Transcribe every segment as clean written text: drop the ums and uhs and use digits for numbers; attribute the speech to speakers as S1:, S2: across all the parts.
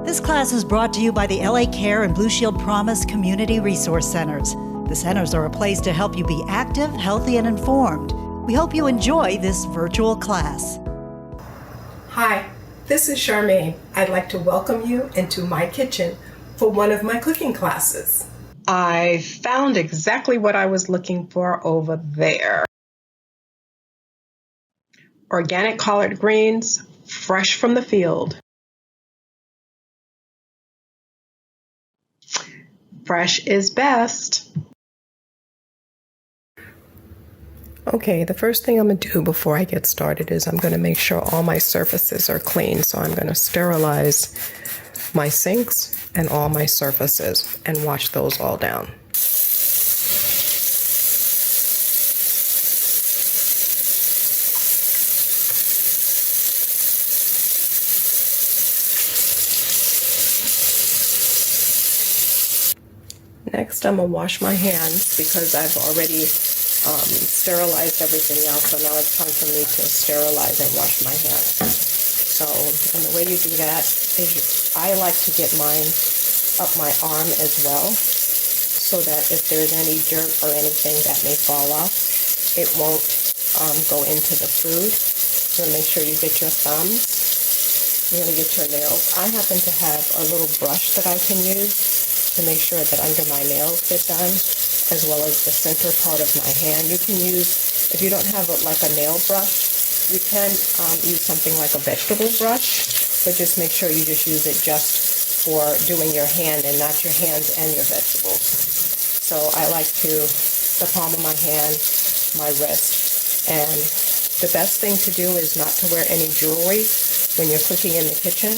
S1: This class is brought to you by the LA Care and Blue Shield Promise Community Resource Centers. The centers are a place to help you be active, healthy, and informed. We hope you enjoy this virtual class.
S2: Hi, this is Charmaine. I'd like to welcome you into my kitchen for one of my cooking classes. I found exactly what I was looking for over there. Organic collard greens, fresh from the field. Fresh is best. Okay, the first thing I'm going to do before I get started is I'm going to make sure all my surfaces are clean. So I'm going to sterilize my sinks and all my surfaces and wash those all down. Next, I'm going to wash my hands because I've already sterilized everything else. So now it's time for me to sterilize and wash my hands. So, and the way you do that is I like to get mine up my arm as well, so that if there's any dirt or anything that may fall off, it won't go into the food. You're going to make sure you get your thumbs. You're going to get your nails. I happen to have a little brush that I can use to make sure that under my nails get done, as well as the center part of my hand. You can use, if you don't have like a nail brush, you can use something like a vegetable brush, but just make sure you just use it just for doing your hand and not your hands and your vegetables. So I like to, the palm of my hand, my wrist, and the best thing to do is not to wear any jewelry when you're cooking in the kitchen,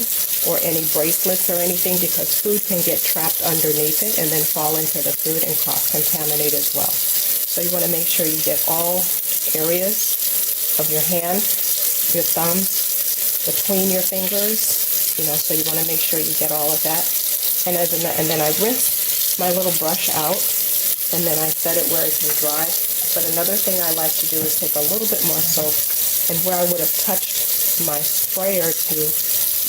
S2: or any bracelets or anything, because food can get trapped underneath it and then fall into the food and cross-contaminate as well. So you want to make sure you get all areas of your hand, your thumbs, between your fingers, so you want to make sure you get all of that. And then I rinse my little brush out, and then I set it where it can dry. But another thing I like to do is take a little bit more soap, and where I would have touched my sprayer to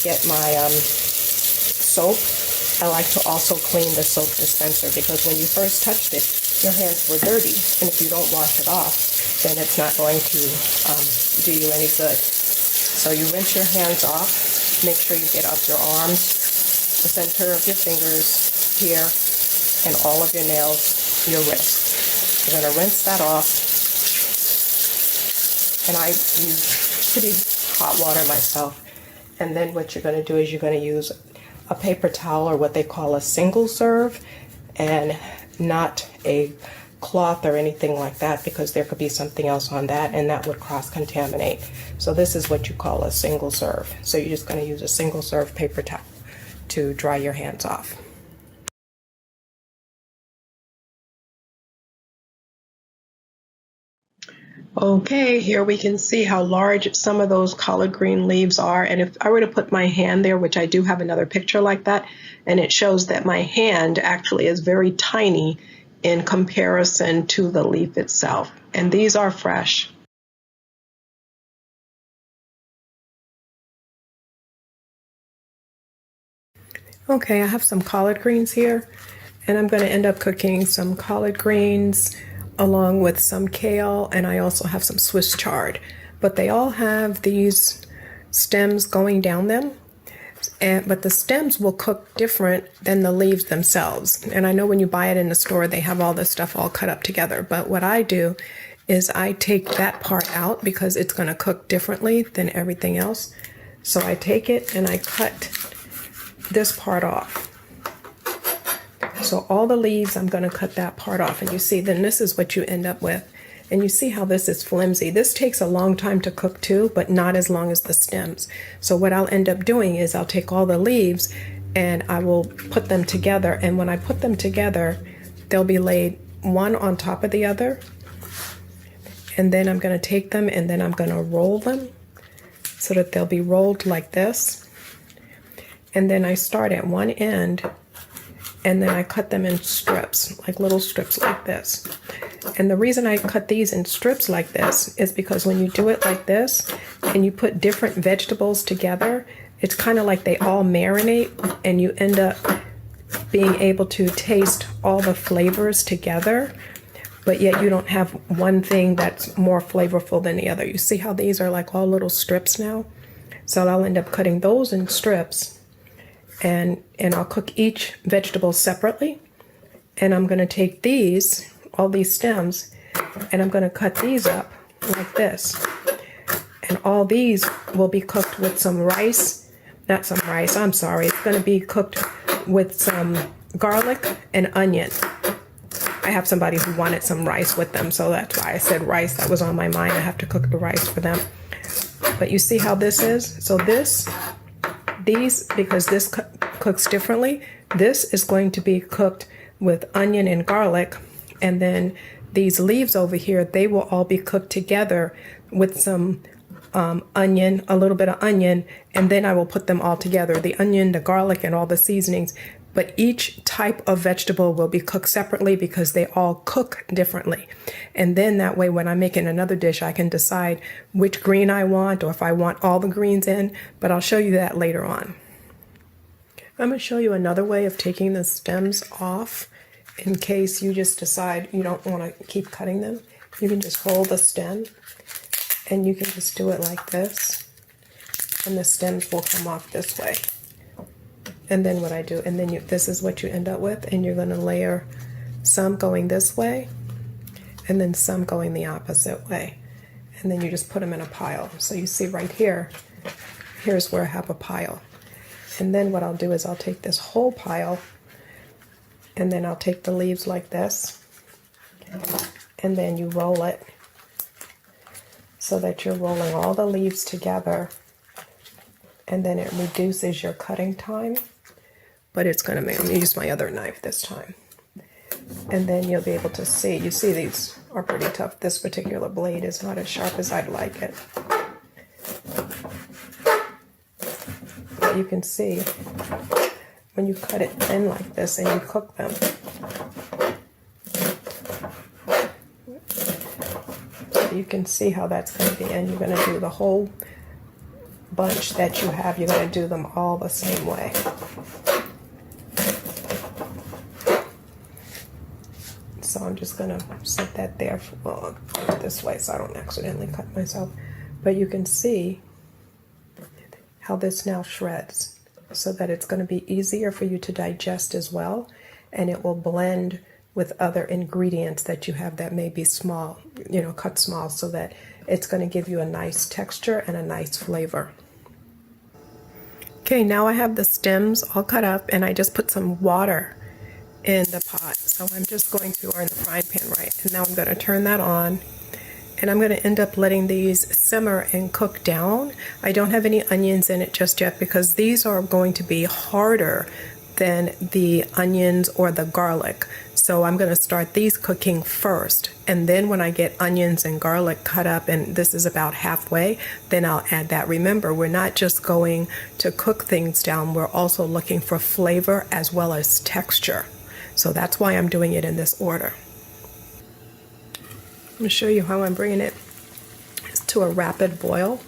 S2: get my soap, I like to also clean the soap dispenser, because when you first touched it, your hands were dirty, and if you don't wash it off, then it's not going to do you any good. So you rinse your hands off, make sure you get up your arms, the center of your fingers here, and all of your nails, your wrist. You're going to rinse that off, and I use pretty hot water myself. And then what you're going to do is you're going to use a paper towel, or what they call a single serve, and not a cloth or anything like that, because there could be something else on that and that would cross-contaminate. So this is what you call a single serve. So you're just going to use a single serve paper towel to dry your hands off. Okay, here we can see how large some of those collard green leaves are. And if I were to put my hand there, which I do have another picture like that, and it shows that my hand actually is very tiny in comparison to the leaf itself. And these are fresh. Okay, I have some collard greens here, and I'm going to end up cooking some collard greens along with some kale, and I also have some Swiss chard. But they all have these stems going down them, but the stems will cook different than the leaves themselves. And I know when you buy it in the store, they have all this stuff all cut up together. But what I do is I take that part out because it's going to cook differently than everything else. So I take it and I cut this part off. So all the leaves, I'm going to cut that part off. And you see, then this is what you end up with. And you see how this is flimsy. This takes a long time to cook too, but not as long as the stems. So what I'll end up doing is I'll take all the leaves and I will put them together. And when I put them together, they'll be laid one on top of the other. And then I'm going to take them and then I'm going to roll them so that they'll be rolled like this. And then I start at one end, and then I cut them in strips, like little strips like this. And the reason I cut these in strips like this is because when you do it like this and you put different vegetables together it's kind of like they all marinate, and you end up being able to taste all the flavors together, but yet you don't have one thing that's more flavorful than the other. You see how these are like all little strips now? So I'll end up cutting those in strips, and I'll cook each vegetable separately. And I'm going to take these, all these stems, and I'm going to cut these up like this. And all these will be cooked with some rice, not some rice, I'm sorry. It's going to be cooked with some garlic and onion. I have somebody who wanted some rice with them, so that's why I said rice. That was on my mind. I have to cook the rice for them. But you see how this is? So these, because this cooks differently, this is going to be cooked with onion and garlic, and then these leaves over here, they will all be cooked together with some onion, a little bit of onion, and then I will put them all together, the onion, the garlic, and all the seasonings. But each type of vegetable will be cooked separately because they all cook differently. And then that way, when I'm making another dish, I can decide which green I want, or if I want all the greens in, but I'll show you that later on. I'm going to show you another way of taking the stems off in case you just decide you don't want to keep cutting them. You can just hold the stem, and you can just do it like this, and the stems will come off this way. And then what I do, and then this is what you end up with, and you're going to layer some going this way, and then some going the opposite way. And then you just put them in a pile. So you see right here, here's where I have a pile. And then what I'll do is I'll take this whole pile, and then I'll take the leaves like this, and then you roll it so that you're rolling all the leaves together, and then it reduces your cutting time. But it's going to make me use my other knife this time. And then you'll be able to see, you see these are pretty tough. This particular blade is not as sharp as I'd like it. But you can see when you cut it thin like this and you cook them, you can see how that's going to be. And you're going to do the whole bunch that you have, you're going to do them all the same way. So I'm just going to set that there this way so I don't accidentally cut myself. But you can see how this now shreds so that it's going to be easier for you to digest as well, and it will blend with other ingredients that you have that may be small, cut small, so that it's going to give you a nice texture and a nice flavor. Okay, now I have the stems all cut up, and I just put some water in the pot. So I'm just going to, or in the frying pan, right? And now I'm going to turn that on, and I'm going to end up letting these simmer and cook down. I don't have any onions in it just yet because these are going to be harder than the onions or the garlic. So I'm going to start these cooking first, and then when I get onions and garlic cut up, and this is about halfway, then I'll add that. Remember, we're not just going to cook things down, we're also looking for flavor as well as texture. So that's why I'm doing it in this order. I'm going to show you how I'm bringing it to a rapid boil.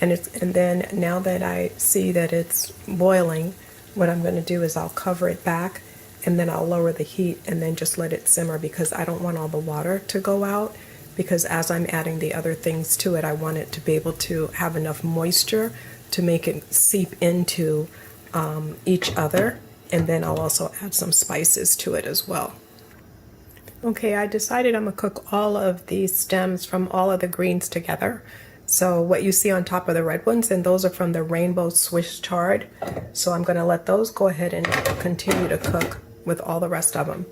S2: And then now that I see that it's boiling, what I'm going to do is I'll cover it back, and then I'll lower the heat and then just let it simmer, because I don't want all the water to go out, because as I'm adding the other things to it, I want it to be able to have enough moisture to make it seep into each other. And then I'll also add some spices to it as well. Okay, I decided I'm going to cook all of these stems from all of the greens together. So what you see on top of the red ones, and those are from the rainbow Swiss chard. So I'm going to let those go ahead and continue to cook with all the rest of them.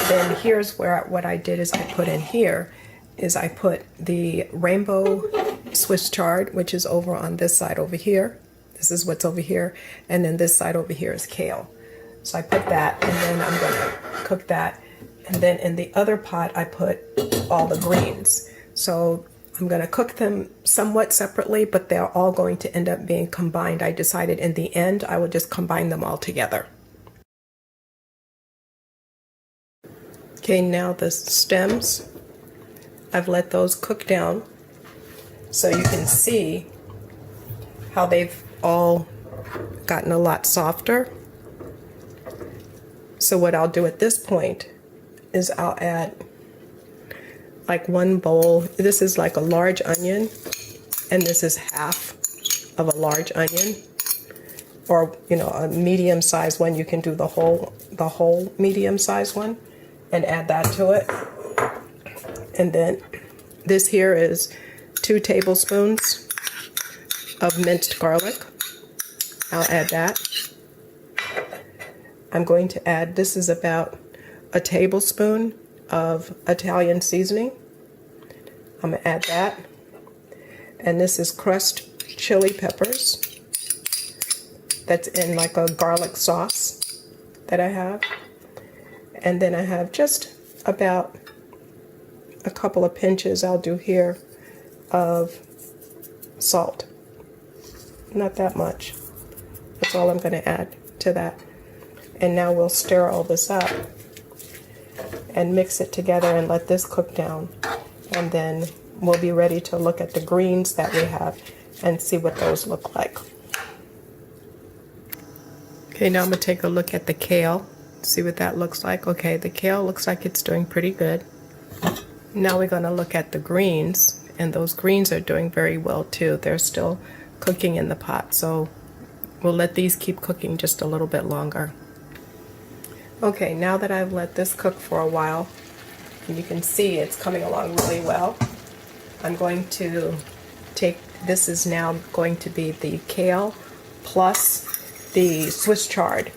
S2: Then here's where what I did is I put in here is I put the rainbow Swiss chard, which is over on this side over here. This is what's over here, and then this side over here is kale. So I put that, and then I'm going to cook that. And then in the other pot, I put all the greens. So I'm going to cook them somewhat separately, but they're all going to end up being combined. I decided in the end, I would just combine them all together. Okay, now the stems, I've let those cook down. So you can see how they've all gotten a lot softer. So what I'll do at this point is I'll add like 1 bowl. This is like a large onion, and this is half of a large onion, or a medium-sized one. You can do the whole medium-sized one and add that to it. And then this here is 2 tablespoons of minced garlic. I'll add that. I'm going to add, this is about a tablespoon of Italian seasoning. I'm going to add that. And this is crushed chili peppers. That's in like a garlic sauce that I have. And then I have just about a couple of pinches I'll do here of salt. Not that much. That's all I'm going to add to that. And now we'll stir all this up and mix it together and let this cook down. And then we'll be ready to look at the greens that we have and see what those look like. Okay, now I'm going to take a look at the kale, see what that looks like. Okay, the kale looks like it's doing pretty good. Now we're going to look at the greens, and those greens are doing very well too. They're still cooking in the pot, so we'll let these keep cooking just a little bit longer. Okay, now that I've let this cook for a while, and you can see it's coming along really well, I'm going to take, this is now going to be the kale plus the Swiss chard,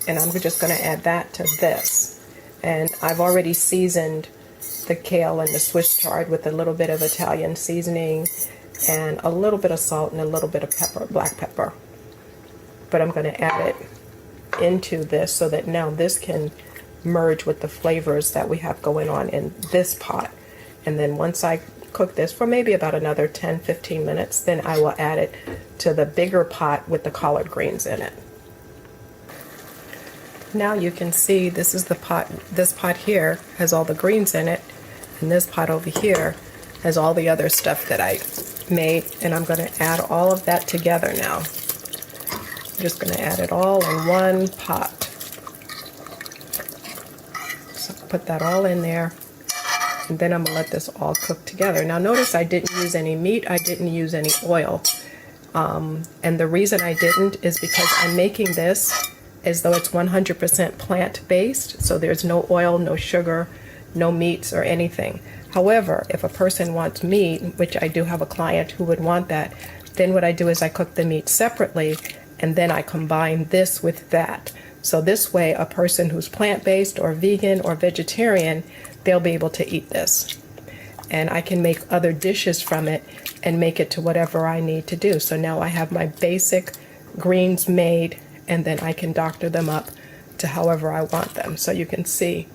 S2: and I'm just going to add that to this. And I've already seasoned the kale and the Swiss chard with a little bit of Italian seasoning and a little bit of salt and a little bit of pepper, black pepper. But I'm going to add it into this so that now this can merge with the flavors that we have going on in this pot. And then once I cook this for maybe about another 10-15 minutes, then I will add it to the bigger pot with the collard greens in it. Now you can see this is the pot. This pot here has all the greens in it, and this pot over here has all the other stuff that I made, and I'm going to add all of that together now. I'm just going to add it all in one pot. So put that all in there, and then I'm going to let this all cook together. Now notice I didn't use any meat, I didn't use any oil, and the reason I didn't is because I'm making this as though it's 100% plant-based, so there's no oil, no sugar, no meats or anything. However, if a person wants meat, which I do have a client who would want that, then what I do is I cook the meat separately, and then I combine this with that. So this way, a person who's plant-based or vegan or vegetarian, they'll be able to eat this. And I can make other dishes from it and make it to whatever I need to do. So now I have my basic greens made, and then I can doctor them up to however I want them. So you can see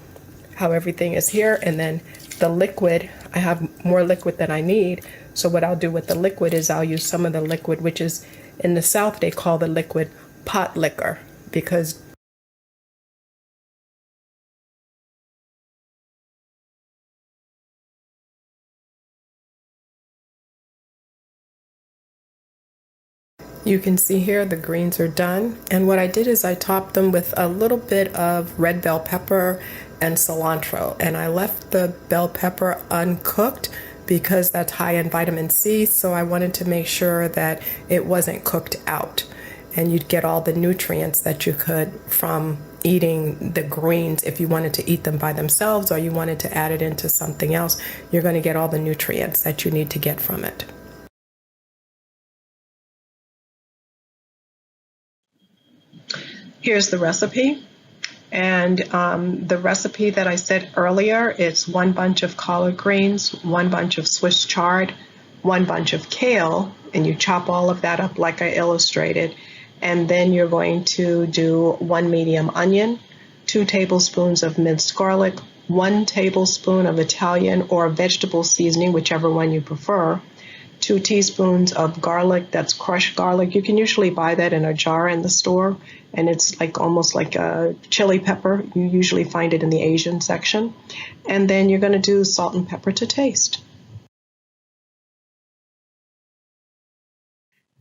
S2: how everything is here, and then the liquid, I have more liquid than I need. So what I'll do with the liquid is I'll use some of the liquid, which is in the South they call the liquid pot liquor, because you can see here the greens are done, and what I did is I topped them with a little bit of red bell pepper and cilantro, and I left the bell pepper uncooked because that's high in vitamin C, so I wanted to make sure that it wasn't cooked out and you'd get all the nutrients that you could from eating the greens. If you wanted to eat them by themselves or you wanted to add it into something else, you're going to get all the nutrients that you need to get from it. Here's the recipe, and the recipe that I said earlier, it's 1 bunch of collard greens, 1 bunch of Swiss chard, 1 bunch of kale, and you chop all of that up like I illustrated, and then you're going to do 1 medium onion, 2 tablespoons of minced garlic, 1 tablespoon of Italian or vegetable seasoning, whichever one you prefer, 2 teaspoons of garlic, that's crushed garlic. You can usually buy that in a jar in the store, and it's like almost like a chili pepper. You usually find it in the Asian section. And then you're going to do salt and pepper to taste.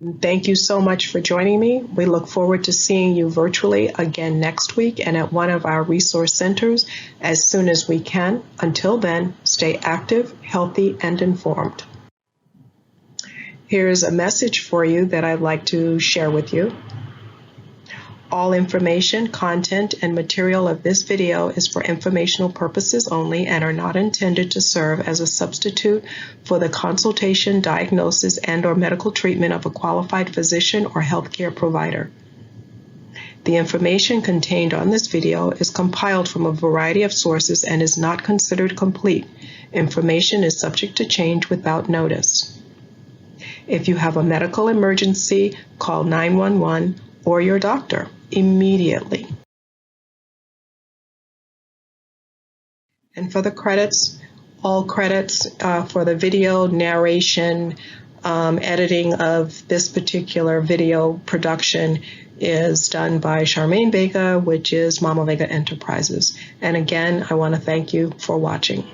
S2: Thank you so much for joining me. We look forward to seeing you virtually again next week and at one of our resource centers as soon as we can. Until then, stay active, healthy, and informed. Here's a message for you that I'd like to share with you. All information, content, and material of this video is for informational purposes only and are not intended to serve as a substitute for the consultation, diagnosis, and/or medical treatment of a qualified physician or healthcare provider. The information contained on this video is compiled from a variety of sources and is not considered complete. Information is subject to change without notice. If you have a medical emergency, call 911 or your doctor immediately. And for the credits, all credits for the video narration, editing of this particular video production is done by Charmaine Vega, which is Mama Vega Enterprises. And again, I want to thank you for watching.